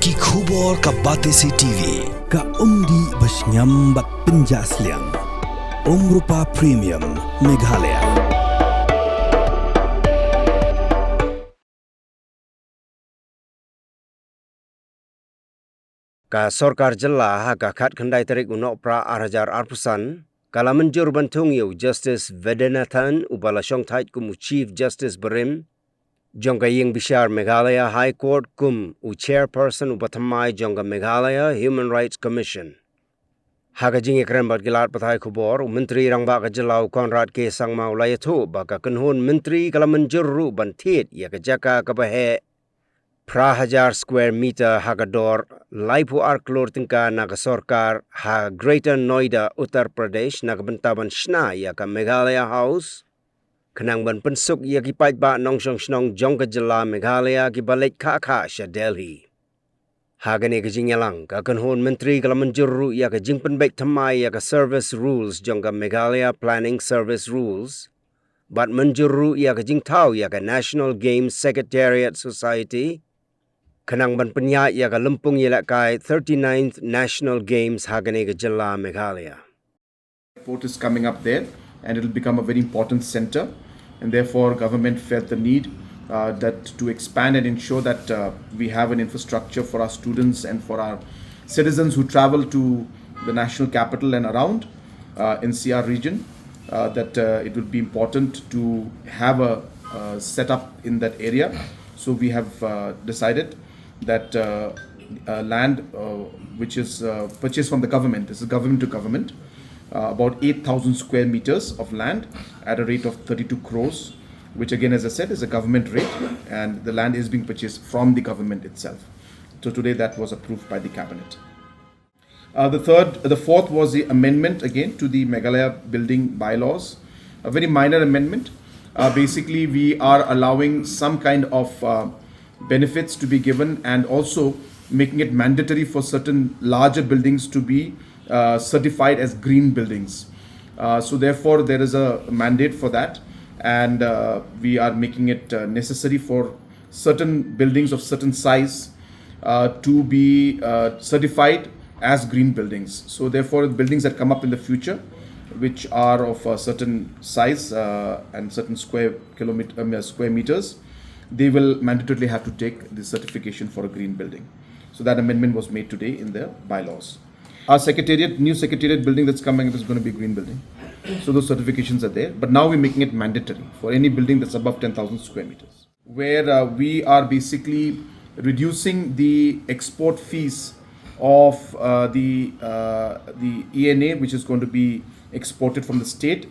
Ki khubor ka Batesi TV ka umdi basnyam bak penjaslian. Rupa Premium Meghalaya. Ka Sorkar Jylla ha ka khat khandai tarik unok pra Hajar arpusan kala menjur bantung yu Justice Vedenathan ubala syong Thied kum Chief Justice Berim jongka ying bishar Meghalaya High Court kum chairperson upatamai jongka Meghalaya Human Rights Commission. Haga jing ekran bat gilat pathai khubor menteri rangba ka Jylla Konrad ke sangma ulayathu baka kenhun menteri kala menjur ru ban Thied ya ka Jaka ka bahe pra Hajar square meter hagador laipu arklor tingka naga Sorkar ha Greater Noida Uttar Pradesh naga bentaban Shna ya ka Meghalaya House kenang ban pensuk ya ki pait ba nong shong shnong jongka Jylla Meghalaya ki balik kha sha Delhi hagane ka jingyalang ka kanhon menteri kala menjuru ya ka jingpen baik thamai ya ka service rules jongka Meghalaya planning service rules but menjuru ya ka jingtau ya ka National Games Secretariat Society Kanang ban penya ya ka Lumpung Yelakai 39th National Games hagane ka Jylla Meghalaya. Port is coming up there and it will become a very important center, and therefore government felt the need that to expand and ensure that we have an infrastructure for our students and for our citizens who travel to the national capital and around NCR region, that it would be important to have a setup in that area. So we have decided that land which is purchased from the government, this is government to government, about 8,000 square meters of land at a rate of 32 crores, which again, as I said, is a government rate, and the land is being purchased from the government itself. So today that was approved by the cabinet. The fourth was the amendment again to the Meghalaya building bylaws, a very minor amendment. Basically, we are allowing some kind of benefits to be given and also making it mandatory for certain larger buildings to be certified as green buildings. So therefore there is a mandate for that, and we are making it necessary for certain buildings of certain size to be certified as green buildings. So therefore buildings that come up in the future which are of a certain size and certain square meters, they will mandatorily have to take the certification for a green building. So that amendment was made today in the bylaws. Our secretariat, new secretariat building that's coming up is going to be a green building. So those certifications are there. But now we're making it mandatory for any building that's above 10,000 square meters. Where we are basically reducing the export fees of the ENA, which is going to be exported from the state.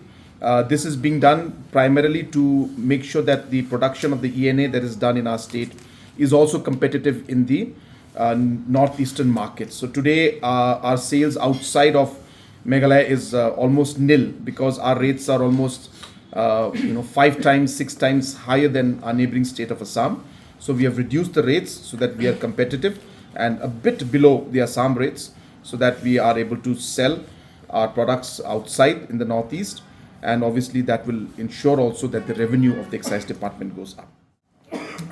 This is being done primarily to make sure that the production of the ENA that is done in our state is also competitive in the northeastern markets. So today our sales outside of Meghalaya is almost nil because our rates are almost 5 times, 6 times higher than our neighboring state of Assam. So we have reduced the rates so that we are competitive and a bit below the Assam rates so that we are able to sell our products outside in the northeast. And obviously that will ensure also that the revenue of the excise department goes up.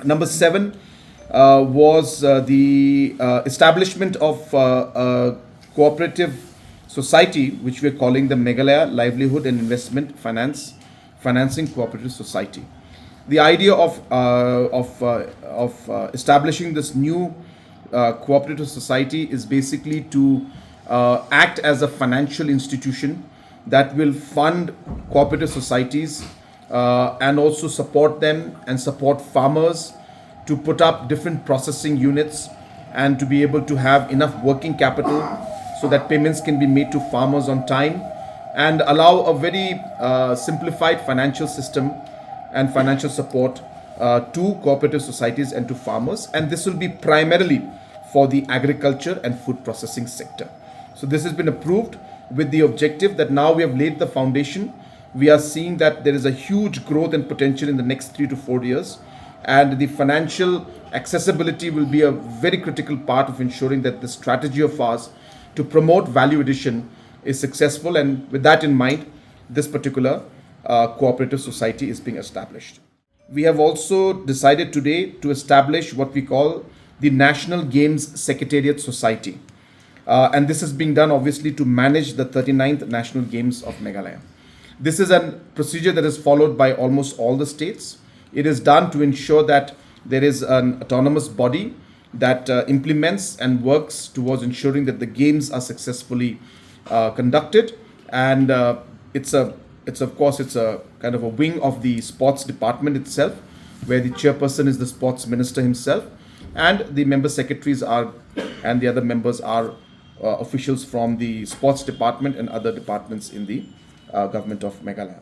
Number 7 was the establishment of a cooperative society, which we are calling the Meghalaya Livelihood and Investment Financing Cooperative Society. The idea of establishing this new cooperative society is basically to act as a financial institution that will fund cooperative societies and also support them and support farmers to put up different processing units and to be able to have enough working capital so that payments can be made to farmers on time and allow a very simplified financial system and financial support to cooperative societies and to farmers. And this will be primarily for the agriculture and food processing sector. So this has been approved with the objective that now we have laid the foundation. We are seeing that there is a huge growth and potential in the next 3 to 4 years, and the financial accessibility will be a very critical part of ensuring that the strategy of ours to promote value addition is successful. And with that in mind, this particular cooperative society is being established. We have also decided today to establish what we call the National Games Secretariat Society. And this is being done obviously to manage the 39th National Games of Meghalaya. This is a procedure that is followed by almost all the states. It is done to ensure that there is an autonomous body that implements and works towards ensuring that the games are successfully conducted. And it's a kind of a wing of the sports department itself, where the chairperson is the sports minister himself, and the member secretaries are, and the other members are officials from the sports department and other departments in the government of Meghalaya.